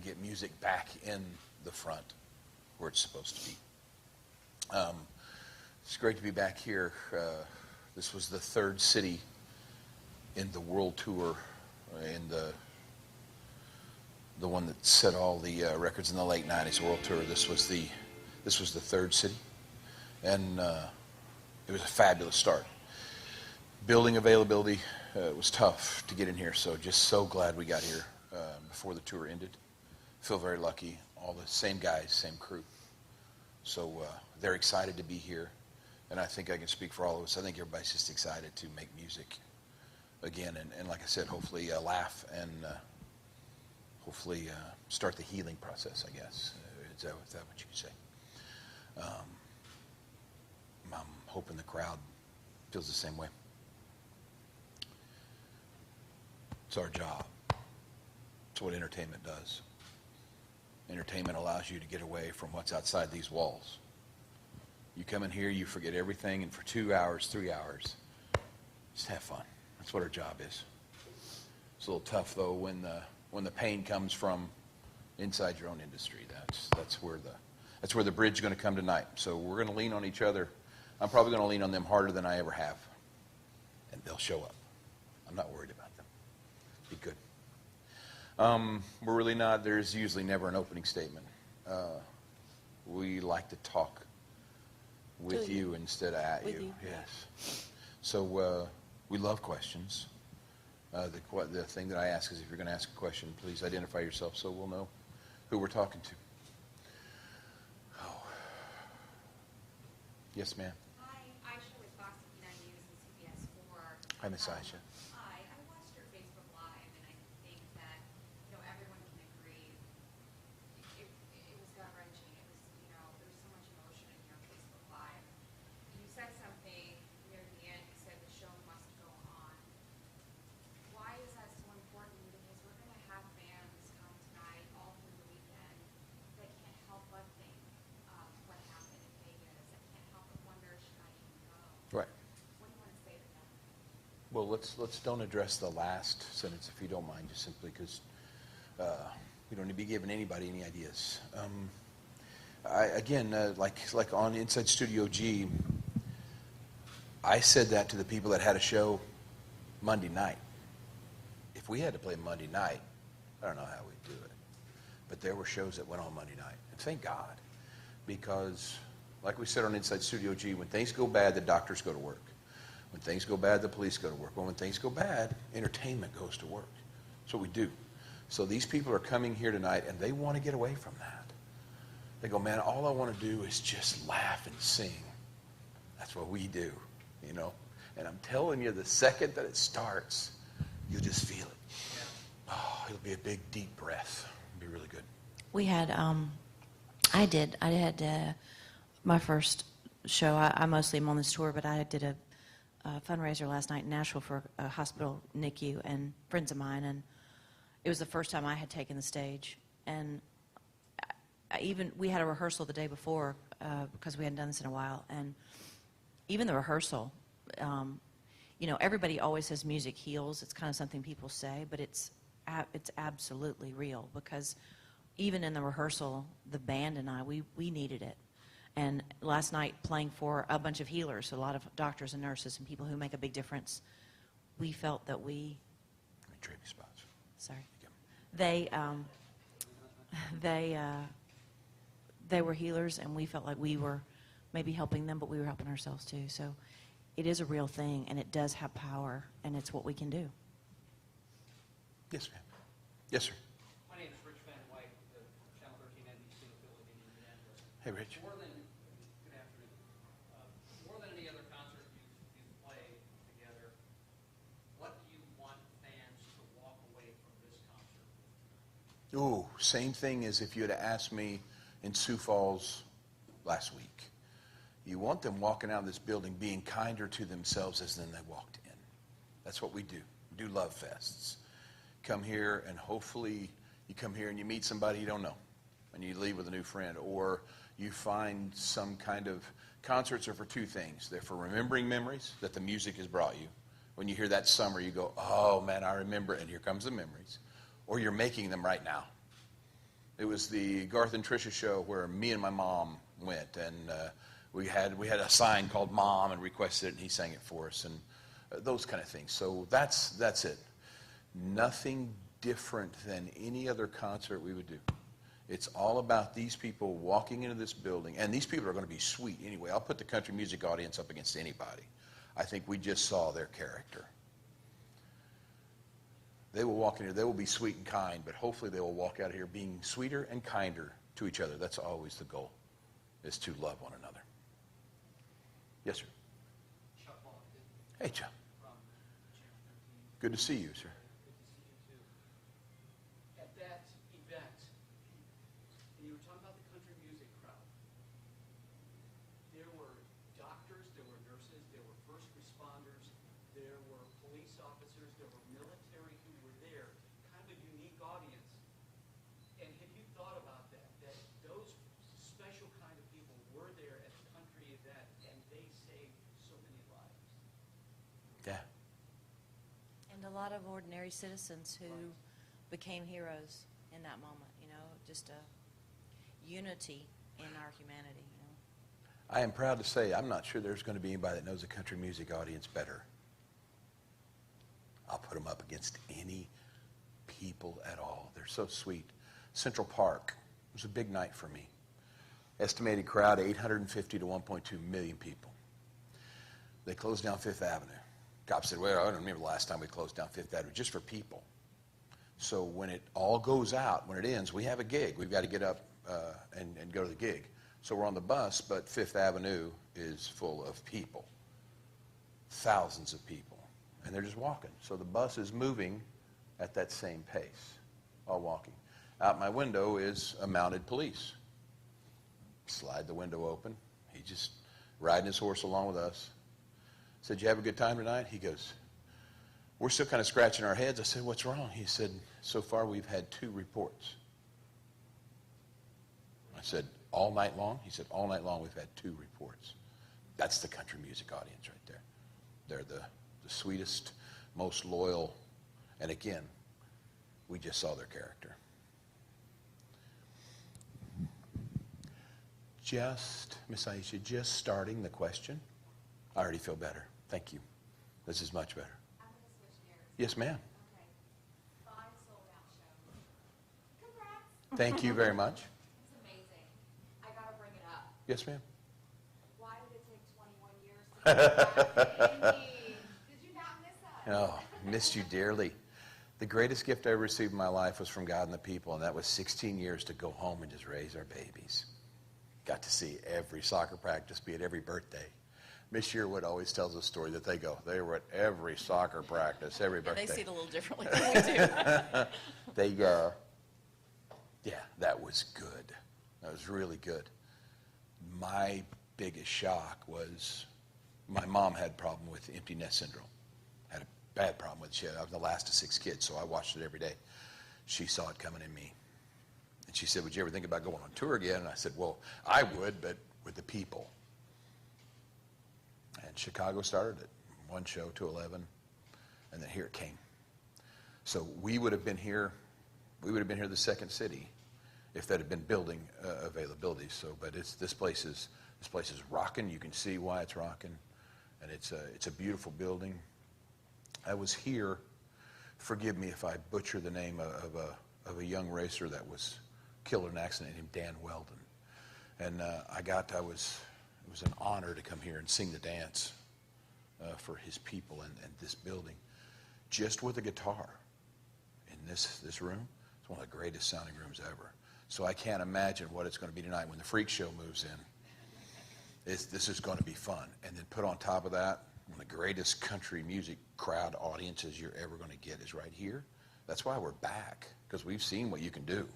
get music back in the front where it's supposed to be. It's great to be back here. This was the third city in the world tour, in the one that set all the records in the late 90s world tour. This was the third city, and it was a fabulous start. Building availability was tough to get in here, so just so glad we got here before the tour ended. Feel very lucky. All the same guys, same crew. So they're excited to be here, and I think I can speak for all of us. I think everybody's just excited to make music again, and like I said, hopefully laugh and hopefully start the healing process, I guess. Is that what you say? I'm hoping the crowd feels the same way. It's our job. It's what entertainment does. Entertainment allows you to get away from what's outside these walls. You come in here, you forget everything, and for 2 hours, 3 hours, just have fun. That's what our job is. It's a little tough, though, when the pain comes from inside your own industry. That's where the bridge is going to come tonight. So we're going to lean on each other. I'm probably going to lean on them harder than I ever have, and they'll show up. I'm not worried about them. Be good. We're really not. There's usually never an opening statement. We like to talk with you instead of at you. Yes. So we love questions. The thing that I ask is, if you're going to ask a question, please identify yourself so we'll know who we're talking to. Oh. Yes, ma'am. Hi, Aisha with Fox 59 News and CBS 4. Hi, Miss Aisha. Hi, I watched your Facebook Live, and I think that, everyone can agree it was gut-wrenching. It was, there was so much emotion in your Facebook Live. You said something near the end. You said the show must go on. Why is that so important? Because we're going to have fans come tonight all through the weekend that can't help but think what happened in Vegas. That can't help but wonder, should I even go? Right. What do you want to say to them? Well, let's don't address the last sentence, if you don't mind, just simply because we don't need to be giving anybody any ideas. Like on Inside Studio G, I said that to the people that had a show Monday night. If we had to play Monday night, I don't know how we'd do it. But there were shows that went on Monday night. And thank God. Because, like we said on Inside Studio G, when things go bad, the doctors go to work. When things go bad, the police go to work. Well, when things go bad, entertainment goes to work. That's what we do. So these people are coming here tonight, and they want to get away from that. They go, man, all I want to do is just laugh and sing. That's what we do, And I'm telling you, the second that it starts, you'll just feel it. Yeah. Oh, it'll be a big, deep breath. It'll be really good. We had, I had my first show. I mostly am on this tour, but I did a fundraiser last night in Nashville for a hospital NICU and friends of mine, and it was the first time I had taken the stage. And we had a rehearsal the day before because we hadn't done this in a while, and even the rehearsal, everybody always says music heals. It's kind of something people say, but it's absolutely real, because even in the rehearsal, the band and I, we needed it. And last night, playing for a bunch of healers, a lot of doctors and nurses and people who make a big difference, we felt that we... Trade me spots. Sorry. They were healers, and we felt like we were maybe helping them, but we were helping ourselves too. So it is a real thing, and it does have power, and it's what we can do. Yes, ma'am. Yes, sir. My name is Rich Van White with the Channel 13 NBC affiliate in Indianapolis. Hey, Rich. Good afternoon. More than any other concert you've played together, what do you want fans to walk away from this concert? Ooh, same thing as if you had asked me in Sioux Falls last week. You want them walking out of this building being kinder to themselves as then they walked in. That's what we do. We do love fests. Come here, and hopefully you come here and you meet somebody you don't know, and you leave with a new friend, or you find some kind of... Concerts are for two things. They're for remembering memories that the music has brought you. When you hear that summer, you go, oh man, I remember, and here comes the memories. Or you're making them right now. It was the Garth and Trisha show where me and my mom went, and we had a sign called Mom and requested it, and he sang it for us, and those kind of things. So that's it. Nothing different than any other concert we would do. It's all about these people walking into this building, and these people are going to be sweet anyway. I'll put the country music audience up against anybody. I think we just saw their character. They will walk in here, they will be sweet and kind, but hopefully they will walk out of here being sweeter and kinder to each other. That's always the goal, is to love one another. Yes, sir. Chuck Long, Hey, Chuck. from Channel 13. Good to see you, sir. Good to see you too. At that event, and you were talking about the country music crowd, there were doctors, there were nurses, there were first responders, there were police officers, there were military who were there, kind of a unique audience. And have you thought about that, that those special kind of people were there at the country event and they saved so many lives? Yeah. And a lot of ordinary citizens who became heroes in that moment, you know, just a unity in our humanity, you know. I am proud to say I'm not sure there's going to be anybody that knows the country music audience better. I'll put them up against any people at all. They're so sweet. Central Park was a big night for me. Estimated crowd 850 to 1.2 million people. They closed down Fifth Avenue. Cops said, well, I don't remember the last time we closed down Fifth Avenue, just for people. So when it all goes out, when it ends, we have a gig. We've got to get up and go to the gig. So we're on the bus, but Fifth Avenue is full of people, thousands of people, and they're just walking. So the bus is moving at that same pace, all walking. Out my window is a mounted police. Slide the window open. He just riding his horse along with us. Said, you have a good time tonight? He goes, we're still kind of scratching our heads. I said, what's wrong? He said, so far we've had 2 reports. I said, all night long? He said, all night long we've had 2 reports. That's the country music audience right there. They're the sweetest, most loyal, and again, we just saw their character. Miss Aisha, just starting the question. I already feel better. Thank you. This is much better. I'm going to switch gears. Yes, ma'am. Okay. 5 sold-out shows. Congrats. Thank you very much. It's amazing. I got to bring it up. Yes, ma'am. Why did it take 21 years to come back? Indy? Did you not miss us? Oh, missed you dearly. The greatest gift I ever received in my life was from God and the people, and that was 16 years to go home and just raise our babies. Got to see every soccer practice, be at every birthday. Miss Yearwood always tells a story that they were at every soccer practice, every birthday. They see it a little differently than we do. Yeah, that was good. That was really good. My biggest shock was my mom had a problem with empty nest syndrome. Had a bad problem with it. I was the last of 6 kids, so I watched it every day. She saw it coming in me. And she said, would you ever think about going on tour again? And I said, well, I would, but with the people. And Chicago started it. 1 show to 11, and then here it came. So we would have been here the second city if that had been building availability. So, but this place is rocking. You can see why it's rocking, and it's a beautiful building. I was here. Forgive me if I butcher the name of a young racer that was killed in an accident named Dan Weldon, and it was an honor to come here and sing the dance for his people and this building, just with a guitar in this room. It's one of the greatest sounding rooms ever. So I can't imagine what it's going to be tonight when the freak show moves in. This is going to be fun. And then put on top of that, one of the greatest country music crowd audiences you're ever going to get is right here. That's why we're back, because we've seen what you can do.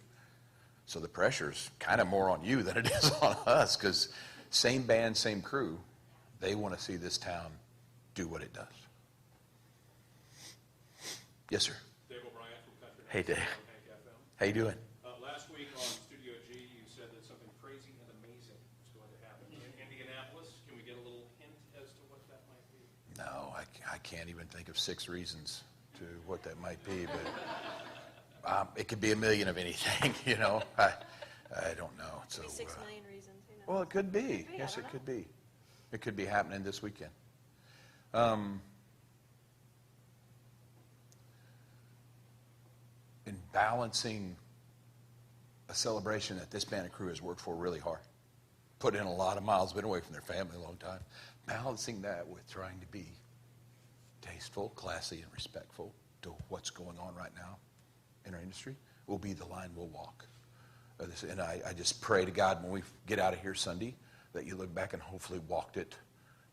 So the pressure's kind of more on you than it is on us, because same band, same crew, they want to see this town do what it does. Yes, sir. Dave O'Brien from Country Hey, Dave. Hank FM. How you doing? Last week on Studio G, you said that something crazy and amazing was going to happen in Indianapolis. Can we get a little hint as to what that might be? No, I can't even think of 6 reasons to what that might be, but It could be a million of anything, you know. I don't know. So, 6 million reasons, you know. well, it could be. be, I Yes, don't it know. could be. It could be happening this weekend. In balancing a celebration that this band and crew has worked for really hard, put in a lot of miles, been away from their family a long time, balancing that with trying to be tasteful, classy, and respectful to what's going on right now in our industry will be the line we'll walk. And I just pray to God when we get out of here Sunday that you look back and hopefully walked it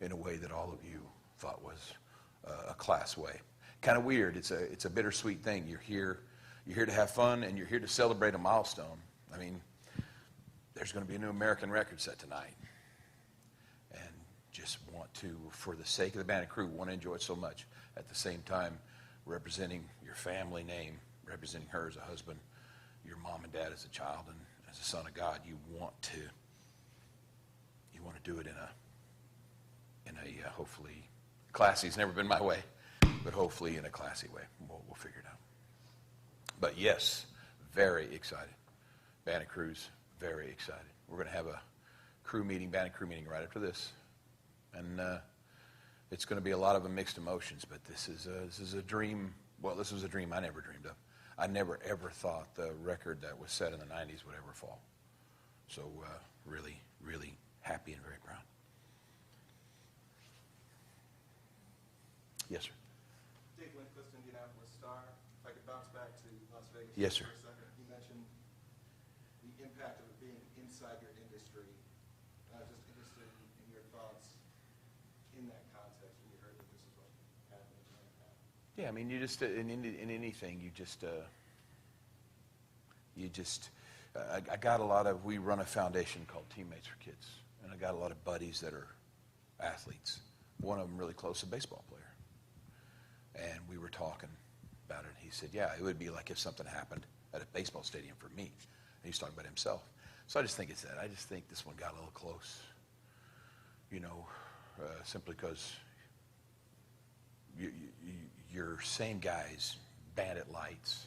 in a way that all of you thought was a class way. Kind of weird. It's a bittersweet thing. You're here to have fun, and you're here to celebrate a milestone. I mean, there's going to be a new American record set tonight. And just want to, for the sake of the band and crew, want to enjoy it so much. At the same time, representing your family name, representing her as a husband, your mom and dad as a child, and as a son of God, you want to do it in a hopefully classy's never been my way, but hopefully in a classy way. We'll figure it out. But yes, very excited. Band and crew's very excited. We're going to have a band and crew meeting right after this, and it's going to be a lot of mixed emotions. But this is a dream. Well, this was a dream I never dreamed of. I never ever thought the record that was set in the '90s would ever fall. So really, really happy and very proud. Yes, sir. Dave Lindquist, Indianapolis Star. If I could bounce back to Las Vegas Yes, sir. for a second. You mentioned the impact of it being inside your industry. And I was just interested in your thoughts in that context when you heard that this is what happened right now. Yeah, I mean, you just in anything, I got a lot of. We run a foundation called Teammates for Kids, and I got a lot of buddies that are athletes. One of them really close, a baseball player. And we were talking about it. He said, yeah, it would be like if something happened at a baseball stadium for me. And he's talking about himself. So I just think it's that. I just think this one got a little close, simply because your same guys, Bandit Lights,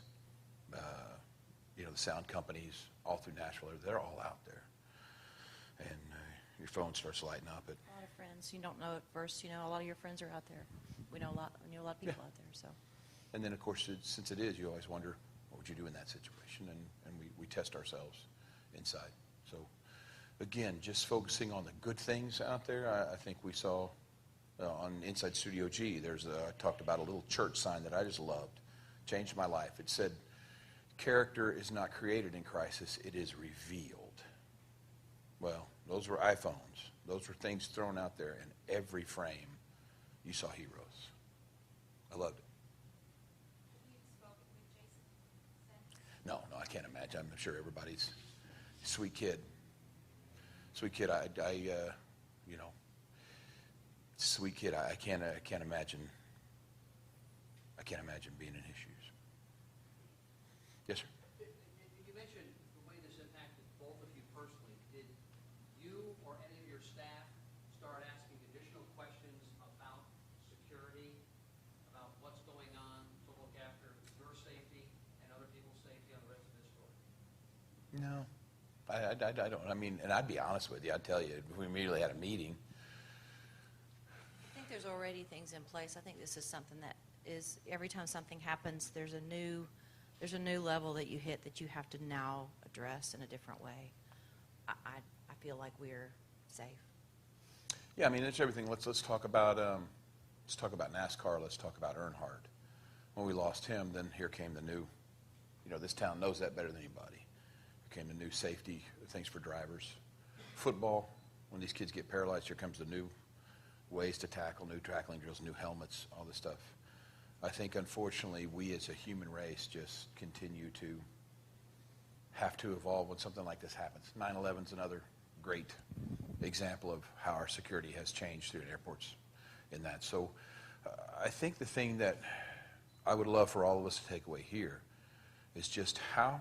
the sound companies all through Nashville, they're all out there. And your phone starts lighting up. A lot of friends. You don't know at first. A lot of your friends are out there. We know a lot of people out there. So. And then, of course, since it is, you always wonder, what would you do in that situation? And we test ourselves inside. So, again, just focusing on the good things out there. I think we saw on Inside Studio G, I talked about a little church sign that I just loved. Changed my life. It said, character is not created in crisis, it is revealed. Well, those were iPhones. Those were things thrown out there, and every frame you saw heroes. I loved it. Have you spoken with Jason since? No, I can't imagine. I'm sure everybody's sweet kid. Sweet kid. Sweet kid. I can't imagine. I can't imagine being in his shoes. Yes, sir. You mentioned the way this impacted both of you personally. Did you or any of your staff start asking additional questions about security, about what's going on to look after your safety and other people's safety on the rest of this story? No, I don't. I mean, and I'd be honest with you. I'd tell you, if we immediately had a meeting. I think there's already things in place. I think this is something that is, every time something happens, there's a new level that you hit that you have to now address in a different way. I feel like we're safe. Yeah, I mean, it's everything. Let's talk about NASCAR. Let's talk about Earnhardt. When we lost him, then here came the new. This town knows that better than anybody. Here came the new safety things for drivers. Football, when these kids get paralyzed, here comes the new ways to tackle, new tackling drills, new helmets, all this stuff. I think, unfortunately, we as a human race just continue to have to evolve when something like this happens. 9/11's another great example of how our security has changed through airports in that. So I think the thing that I would love for all of us to take away here is just how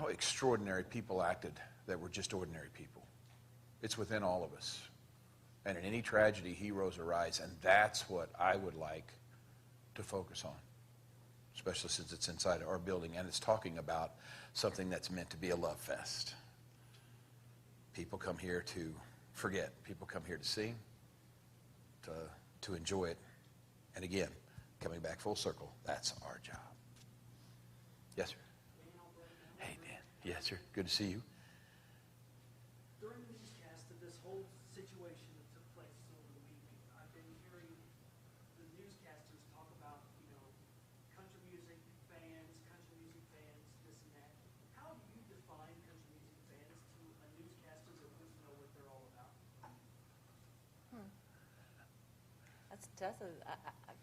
extraordinary people acted that were just ordinary people. It's within all of us. And in any tragedy, heroes arise, and that's what I would like to focus on. especially since it's inside our building and it's talking about something that's meant to be a love fest. People come here to forget. People come here to sing, to enjoy it. And again, coming back full circle, that's our job. Yes, sir. Hey, Dan. Yes, sir. Good to see you. During the newscast of this whole situation that took place over the week, I've been hearing the newscasters talk about, country music fans, this and that. How do you define country music fans to a newscaster that doesn't know what they're all about?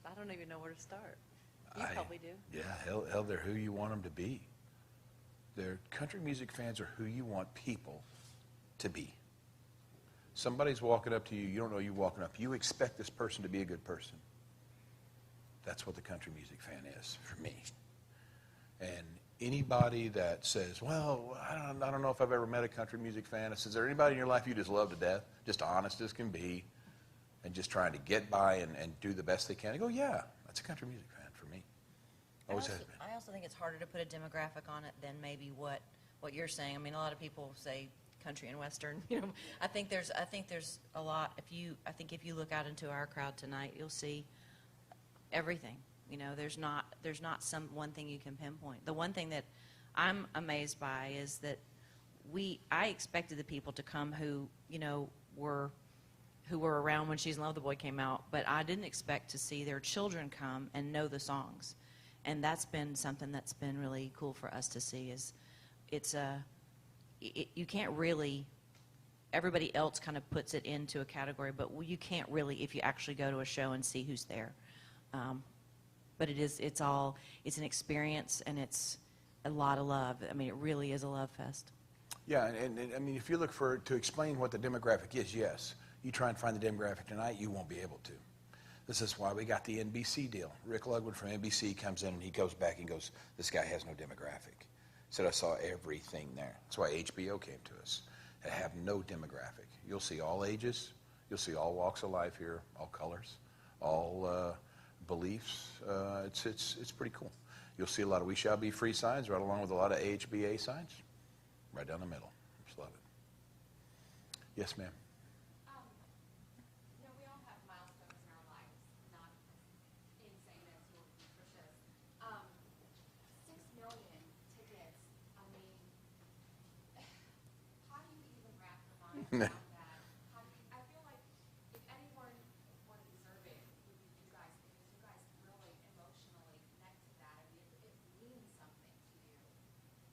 I don't even know where to start. You probably do. Yeah, hell, they're who you want them to be. Country music fans are who you want people to be. Somebody's walking up to you, you don't know you walking up. You expect this person to be a good person. That's what the country music fan is for me. And anybody that says, well, I don't know if I've ever met a country music fan. I says, is there anybody in your life you just love to death, just honest as can be, and just trying to get by and do the best they can? I go, yeah, that's a country music fan for me. Always has been. I also think it's harder to put a demographic on it than maybe what you're saying. I mean, a lot of people say country and western. I think there's a lot. If you look out into our crowd tonight, you'll see everything. There's not some one thing you can pinpoint. The one thing that I'm amazed by is that I expected the people to come who were around when She's in Love with the Boy came out, but I didn't expect to see their children come and know the songs. And that's been something that's been really cool for us to see. You can't really, everybody else kind of puts it into a category, but you can't really if you actually go to a show and see who's there. But it's an experience, and it's a lot of love. I mean, it really is a love fest. Yeah, and I mean, if you look to explain what the demographic is, yes. You try and find the demographic tonight, you won't be able to. This is why we got the NBC deal. Rick Lugwood from NBC comes in and he goes back and goes, this guy has no demographic. Said, I saw everything there. That's why HBO came to us. They have no demographic. You'll see all ages. You'll see all walks of life here, all colors, all beliefs. It's pretty cool. You'll see a lot of We Shall Be Free signs right along with a lot of AHBA signs right down the middle. Just love it. Yes, ma'am. We all have milestones in our lives, not insane as your Trisha's. 6 million tickets, I mean, how do you even wrap your mind around that? I feel like if anyone would deserve it, it would be you guys, because you guys really emotionally connect to that. I mean, it means something to you.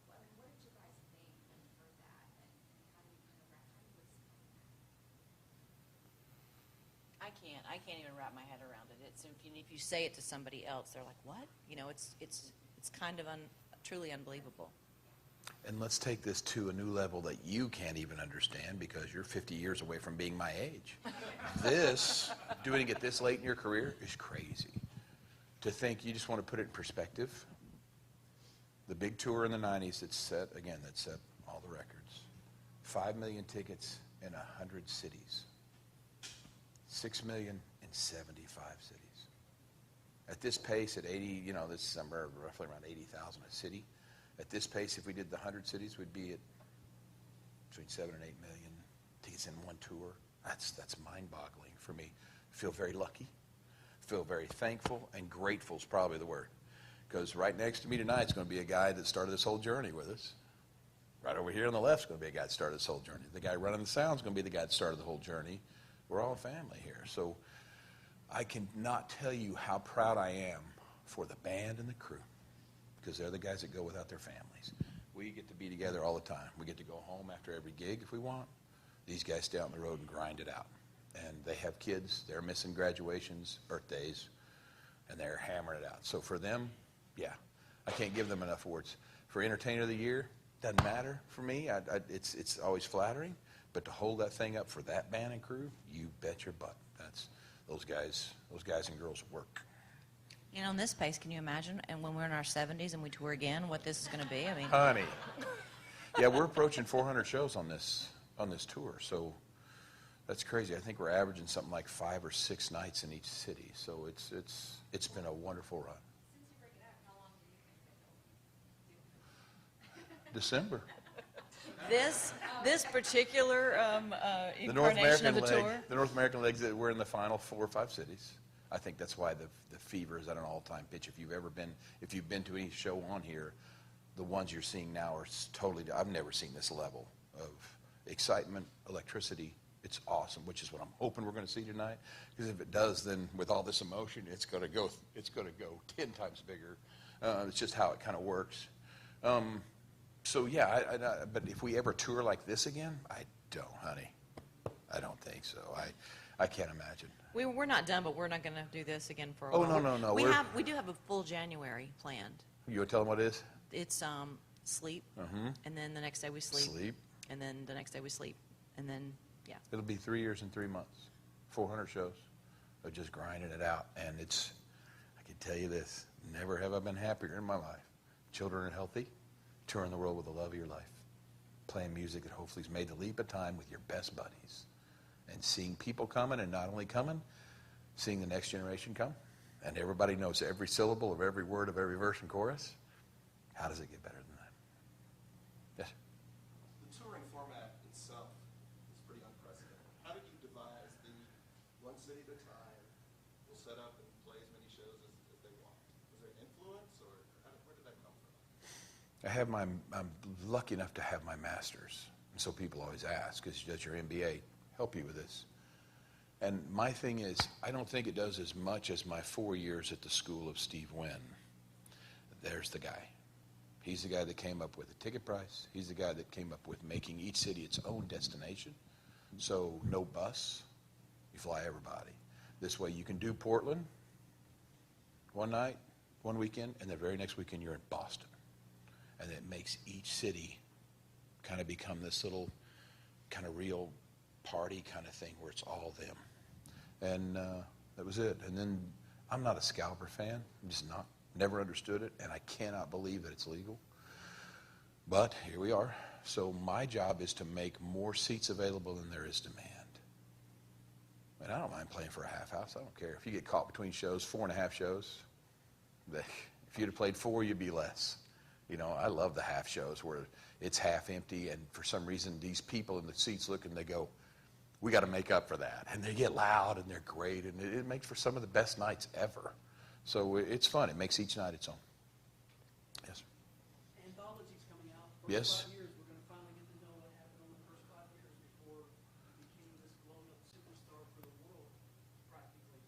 What did you guys think when you heard that? And how do you explain that? I can't even wrap my head around it. If you say it to somebody else, they're like, what? It's kind of truly unbelievable. And let's take this to a new level that you can't even understand because you're 50 years away from being my age. Doing it this late in your career is crazy. To think you just want to put it in perspective. The big tour in the 90s that set all the records. 5 million tickets in 100 cities. 6 million in 75 cities. At this pace, at 80, this number roughly around 80,000 a city. At this pace, if we did the 100 cities, we'd be at between 7 and 8 million tickets in one tour. That's mind-boggling for me. Feel very lucky, feel very thankful, and grateful is probably the word. Because right next to me tonight is going to be a guy that started this whole journey with us. Right over here on the left is going to be a guy that started this whole journey. The guy running the sound is going to be the guy that started the whole journey. We're all family here. So I cannot tell you how proud I am for the band and the crew, because they're the guys that go without their families. We get to be together all the time. We get to go home after every gig if we want. These guys stay out on the road and grind it out. And they have kids. They're missing graduations, birthdays, and they're hammering it out. So for them, yeah, I can't give them enough words. For Entertainer of the Year, doesn't matter for me. It's always flattering. But to hold that thing up for that band and crew, you bet your butt. That's those guys and girls work. In this pace, can you imagine? And when we're in our 70s and we tour again, what this is going to be? I mean, Honey. Yeah, we're approaching 400 shows on this tour. So that's crazy. I think we're averaging something like 5 or 6 nights in each city. So it's been a wonderful run. Since you break it up, how long December. This particular The North incarnation of American the leg, tour. the North American legs, that we're in the final 4 or 5 cities. I think that's why the fever is at an all-time pitch. If you've been to any show on here, the ones you're seeing now are totally, I've never seen this level of excitement, electricity. It's awesome, which is what I'm hoping we're going to see tonight. Because if it does, then with all this emotion, it's going to go 10 times bigger. It's just how it kind of works. So yeah, but if we ever tour like this again, I don't, honey. I don't think so. I can't imagine. We're not done, but we're not going to do this again for a Oh, while. no. We do have a full January planned. You want to tell them what it is? It's sleep, and then the next day we Sleep. and then the next day we sleep, and then It'll be 3 years and 3 months, 400 shows of just grinding it out. And I can tell you this, never have I been happier in my life. Children are healthy, touring the world with the love of your life, playing music that hopefully has made the leap of time with your best buddies, and seeing people coming, and not only coming, seeing the next generation come, and everybody knows every syllable of every word of every verse and chorus. How does it get better than that? Yes? The touring format itself is pretty unprecedented. How did you devise the one city at a time, will set up and play as many shows as they want? Was there an influence, or where did that come from? I'm lucky enough to have my master's. And so people always ask, does your MBA help you with this? And my thing is, I don't think it does as much as my 4 years at the school of Steve Wynn. There's the guy. He's the guy that came up with the ticket price. He's the guy that came up with making each city its own destination. So no bus, you fly everybody. This way you can do Portland one night, one weekend, and the very next weekend you're in Boston. And it makes each city kind of become this little kind of real party kind of thing where it's all them. And that was it. And then I'm not a scalper fan. I'm just not. Never understood it, and I cannot believe that it's legal. But here we are. So my job is to make more seats available than there is demand. And I don't mind playing for a half house. I don't care. If you get caught between shows, 4.5 shows, if you'd have played 4, you'd be less. You know, I love the half shows where it's half empty, and for some reason these people in the seats look and they go, we got to make up for that. And they get loud and they're great, and it makes for some of the best nights ever. So it's fun. It makes each night its own. Yes, sir. Anthology's coming out. Yes. 5 years, we're going to finally get to know what happened on the first 5 years before you became this blown-up superstar for the world, practically.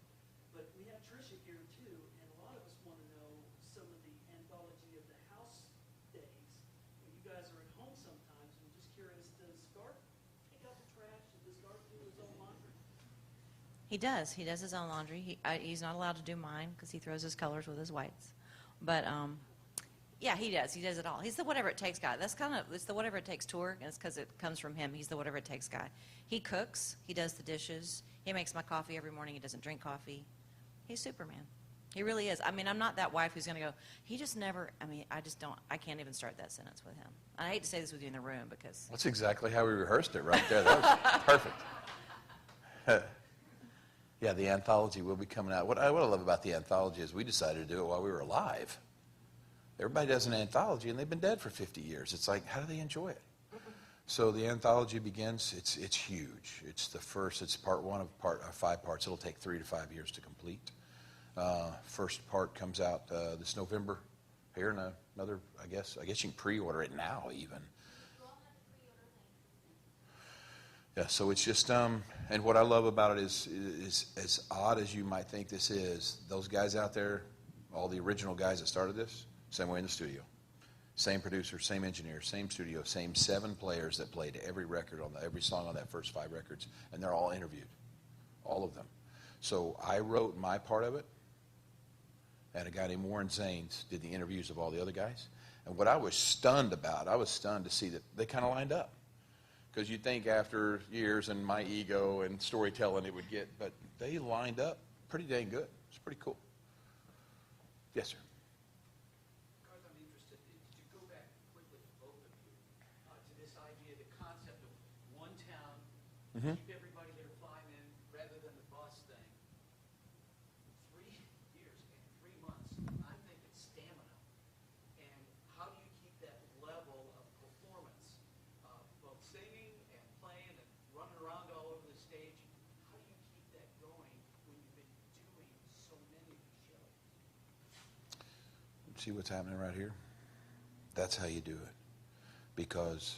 But we have Trisha here, too, and a lot of us want to know some of the anthology of the house days. When you guys are at home sometimes, I'm just curious, does Garth take out the trash? Does Garth do his own laundry? He does. He does his own laundry. He's not allowed to do mine because he throws his colors with his whites. But yeah, he does. He does it all. He's the whatever it takes guy. It's the whatever it takes tour, and it's because it comes from him. He's the whatever it takes guy. He cooks. He does the dishes. He makes my coffee every morning. He doesn't drink coffee. He's Superman. He really is. I mean, I'm not that wife who's going to go, he just never, I mean, I can't even start that sentence with him. And I hate to say this with you in the room because. That's exactly how we rehearsed it right there. That was perfect. Yeah, the anthology will be coming out. What I love about the anthology is we decided to do it while we were alive. Everybody does an anthology, and they've been dead for 50 years. It's like, how do they enjoy it? So the anthology begins. It's huge. It's the first. It's part one of 5 parts. It'll take 3 to 5 years to complete. First part comes out this November. Here in another, I guess you can pre-order it now even. Yeah, so it's just, and what I love about it is as odd as you might think this is, those guys out there, all the original guys that started this, same way in the studio. Same producer, same engineer, same studio, same 7 players that played every record on every song on that first 5 records, and they're all interviewed, all of them. So I wrote my part of it, and a guy named Warren Zanes did the interviews of all the other guys. And what I was stunned about, I was stunned to see that they kind of lined up. Because you'd think after years and my ego and storytelling it would get, but they lined up pretty dang good. It's pretty cool. Yes, sir. Garth, I'm interested. Did you go back quickly for both of you to this idea, the concept of one town, keep everybody there flying in rather than the bus thing? 3 years and 3 months, I'm thinking stamina. And how do you keep that level of See what's happening right here? That's how you do it. Because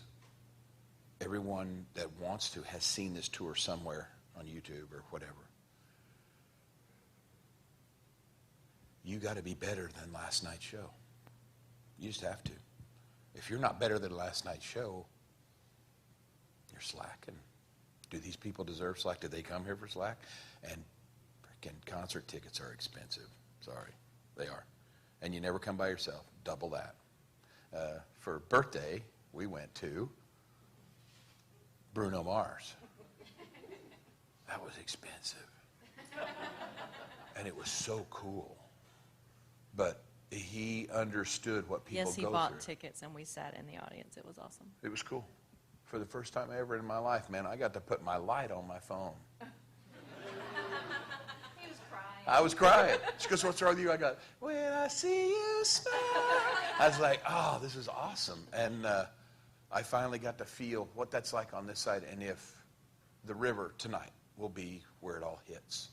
everyone that wants to has seen this tour somewhere on YouTube or whatever. You got to be better than last night's show. You just have to. If you're not better than last night's show, you're slacking. Do these people deserve slack? Did they come here for slack? And freaking concert tickets are expensive. Sorry, they are. And you never come by yourself. Double that. For birthday, we went to Bruno Mars. That was expensive. And it was so cool. But he understood what people Yes, he go bought through. tickets and we sat in the audience. It was awesome. It was cool. For the first time ever in my life, man, I got to put my light on my phone. He was crying. I was crying. She goes, what's wrong with you? I got, when I see you smile. I was like, oh, this is awesome. And I finally got to feel what that's like on this side, and if the river tonight will be where it all hits.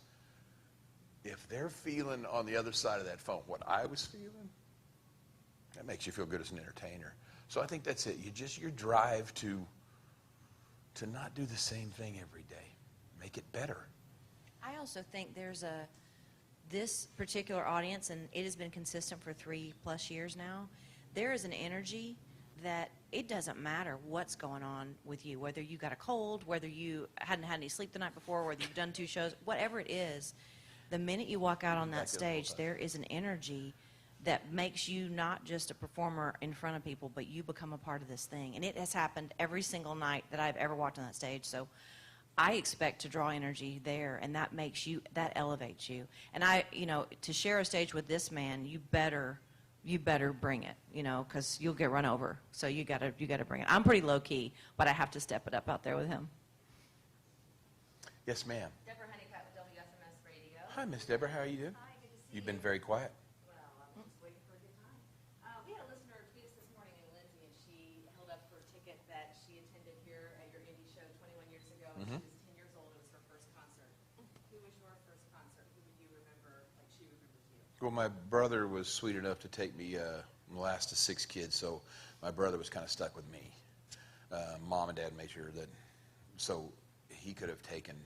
If they're feeling on the other side of that phone what I was feeling, that makes you feel good as an entertainer. So I think that's it. Your drive to not do the same thing every day. Make it better. I also think this particular audience, and it has been consistent for 3+ years now, there is an energy that it doesn't matter what's going on with you, whether you got a cold, whether you hadn't had any sleep the night before, whether you've done 2 shows, whatever it is, the minute you walk out on that stage, there is an energy that makes you not just a performer in front of people, but you become a part of this thing. And it has happened every single night that I've ever walked on that stage. So I expect to draw energy there, and that elevates you. And to share a stage with this man, you better bring it, because you'll get run over. So you gotta bring it. I'm pretty low key, but I have to step it up out there with him. Yes, ma'am. Deborah Honeycutt with WSMS Radio. Hi, Miss Deborah. How are you doing? Hi, good to see You've you. been very quiet. Well, I'm just waiting for a good time. We had a listener tweet us this morning named Lindsay, and she held up her ticket that she attended here at your Indy show 21 years ago. Mhm. She was 10 years old. It was her first concert. Who was your first concert? Who would you remember like she remembers you? Well, my brother was sweet enough to take me, I'm the last of 6 kids, so my brother was kind of stuck with me. Mom and Dad made sure that, so he could have taken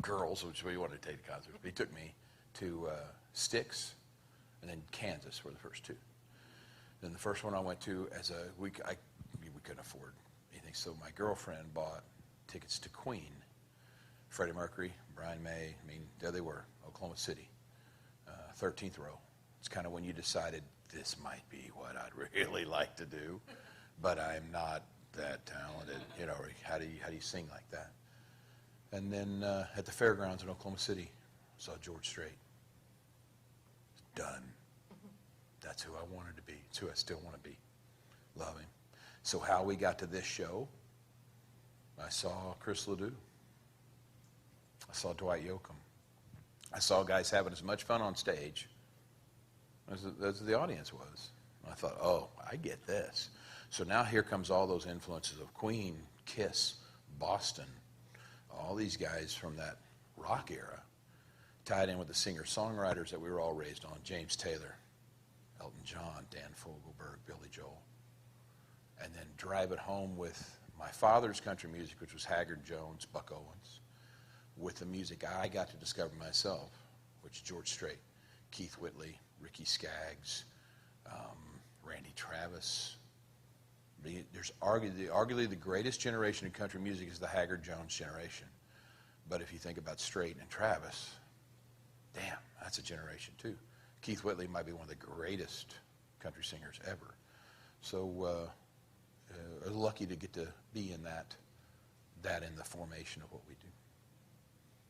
girls, which we wanted to take to concerts. But he took me to Styx, and then Kansas were the first 2. Then the first one I went to we couldn't afford anything, so my girlfriend bought tickets to Queen, Freddie Mercury, Brian May. I mean, there they were, Oklahoma City, 13th row. It's kind of when you decided this might be what I'd really like to do, but I'm not that talented. How do you sing like that? And then at the fairgrounds in Oklahoma City, saw George Strait. Done. That's who I wanted to be. It's who I still want to be. Love him. So how we got to this show, I saw Chris Ledoux. I saw Dwight Yoakam. I saw guys having as much fun on stage as the audience was. And I thought, oh, I get this. So now here comes all those influences of Queen, Kiss, Boston, all these guys from that rock era, tied in with the singer-songwriters that we were all raised on, James Taylor, Elton John, Dan Fogelberg, Billy Joel. And then drive it home with my father's country music, which was Haggard Jones, Buck Owens, with the music I got to discover myself, which is George Strait, Keith Whitley, Ricky Skaggs, Randy Travis. There's arguably the greatest generation in country music is the Haggard Jones generation. But if you think about Strait and Travis, damn, that's a generation too. Keith Whitley might be one of the greatest country singers ever. So lucky to get to be in that in the formation of what we do.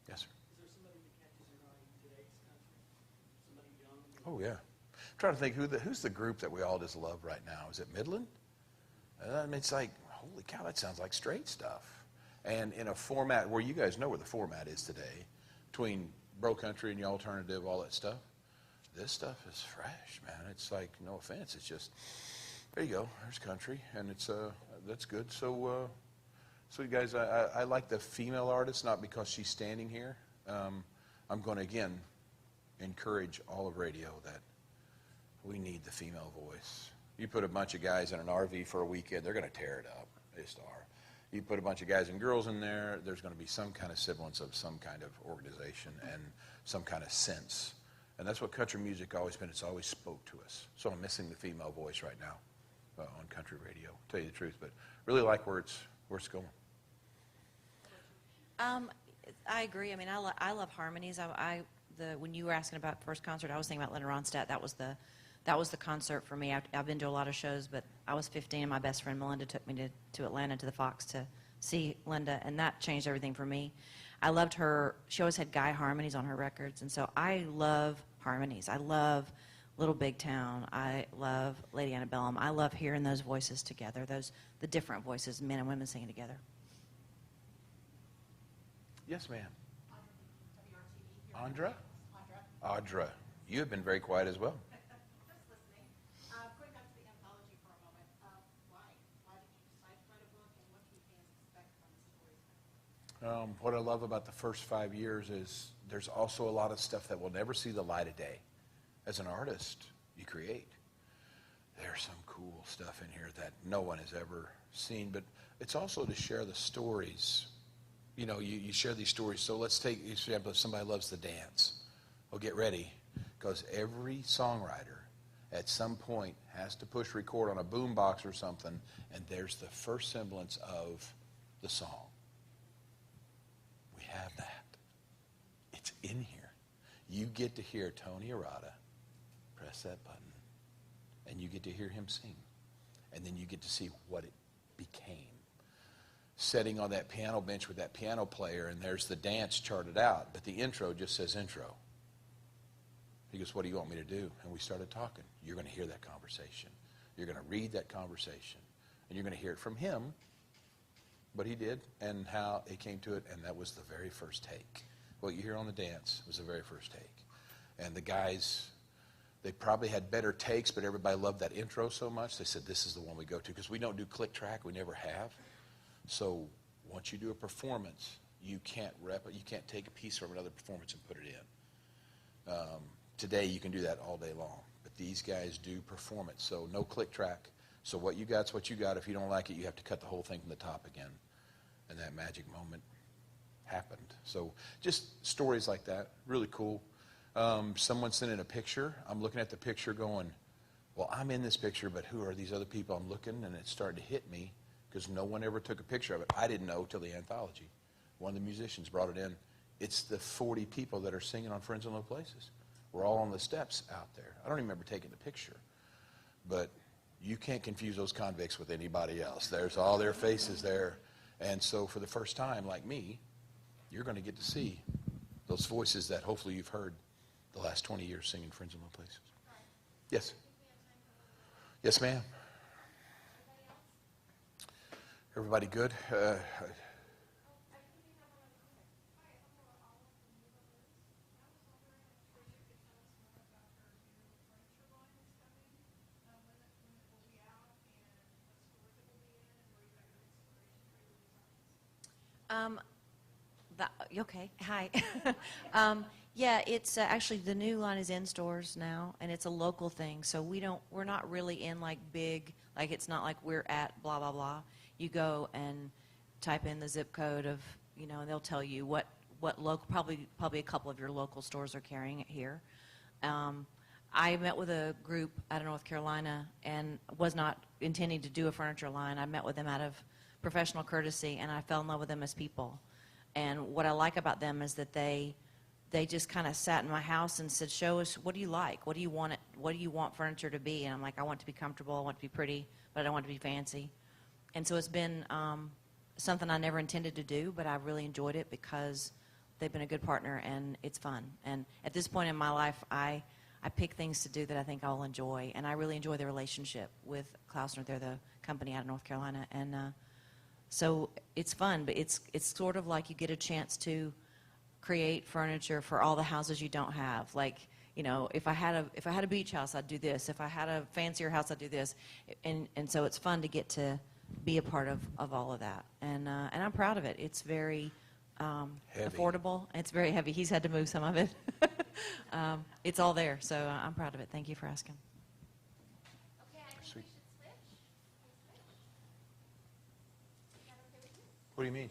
Yes, sir. Is there somebody that catches your eye in today's country? Somebody young? Oh, yeah. I'm trying to think who's the group that we all just love right now. Is it Midland? It's like, holy cow, that sounds like Straight stuff. And in a format where you guys know where the format is today, between bro country and your alternative, all that stuff, this stuff is fresh, man. It's like, no offense, it's just, there you go, there's country, and it's that's good. So you guys, I like the female artist, not because she's standing here. I'm going to, again, encourage all of radio that We need the female voice. You put a bunch of guys in an RV for a weekend, they're going to tear it up. They just are. You put a bunch of guys and girls in there, there's going to be some kind of semblance of some kind of organization and some kind of sense. And that's what country music always been. It's always spoke to us. So I'm missing the female voice right now on country radio, to tell you the truth. But really like where it's going. I agree. I mean, I love harmonies. When you were asking about first concert, I was thinking about Linda Ronstadt. That was the concert for me. I've been to a lot of shows, but I was 15 and my best friend Melinda took me to Atlanta to the Fox to see Linda, and that changed everything for me. I loved her. She always had guy harmonies on her records, and so I love harmonies. I love Little Big Town. I love Lady Antebellum. I love hearing those voices together, the different voices, men and women singing together. Yes, ma'am. WRTV here. Andra? Audra. Audra, you have been very quiet as well. Just listening. Going back to the anthology for a moment, why? Why did you decide to write a book, and what can fans expect from the stories? What I love about the first 5 years is there's also a lot of stuff that will never see the light of day. As an artist, you create. There's some cool stuff in here that no one has ever seen, but it's also to share the stories. You know, you share these stories. So let's take, for example, if somebody loves to dance. Well, get ready, because every songwriter at some point has to push record on a boombox or something, and there's the first semblance of the song. We have that. It's in here. You get to hear Tony Arata press that button, and you get to hear him sing, and then you get to see what it became. Sitting on that piano bench with that piano player, and there's the dance charted out, but the intro just says intro. He goes, what do you want me to do? And we started talking. You're going to hear that conversation. You're going to read that conversation, and you're going to hear it from him, but he did, and how it came to it, and that was the very first take. What you hear on the dance was the very first take. And the guys, they probably had better takes, but everybody loved that intro so much, they said, this is the one we go to, because we don't do click track. We never have. So once you do a performance, you can't take a piece from another performance and put it in. Today you can do that all day long, but these guys do performance, so no click track. So what you got's what you got. If you don't like it, you have to cut the whole thing from the top again. And that magic moment happened. So just stories like that, really cool. Someone sent in a picture. I'm looking at the picture going, well, I'm in this picture, but who are these other people? I'm looking, and it started to hit me, because no one ever took a picture of it. I didn't know till the anthology. One of the musicians brought it in. It's the 40 people that are singing on Friends in Low Places. We're all on the steps out there. I don't even remember taking the picture. But you can't confuse those convicts with anybody else. There's all their faces there. And so for the first time, like me, you're going to get to see those voices that hopefully you've heard the last 20 years singing Friends in Low Places. Yes? Yes, ma'am. Everybody good? Okay. Hi. Yeah, it's actually the new line is in stores now, and it's a local thing. So we're not really in like big, like it's not like we're at blah blah blah. You go and type in the zip code of, and they'll tell you what local, probably a couple of your local stores are carrying it here. I met with a group out of North Carolina and was not intending to do a furniture line. I met with them out of professional courtesy, and I fell in love with them as people. And what I like about them is that they just kind of sat in my house and said, show us, what do you like? What do you want furniture to be? And I'm like, I want it to be comfortable, I want it to be pretty, but I don't want it to be fancy. And so it's been something I never intended to do, but I really enjoyed it because they've been a good partner and it's fun. And at this point in my life, I pick things to do that I think I'll enjoy. And I really enjoy the relationship with Klausner. They're the company out of North Carolina. And so it's fun, but it's sort of like you get a chance to create furniture for all the houses you don't have. Like, if I had a beach house, I'd do this. If I had a fancier house, I'd do this. And so it's fun to get to be a part of all of that. And I'm proud of it. It's very affordable. It's very heavy. He's had to move some of it. It's all there, so I'm proud of it. Thank you for asking. What do you mean?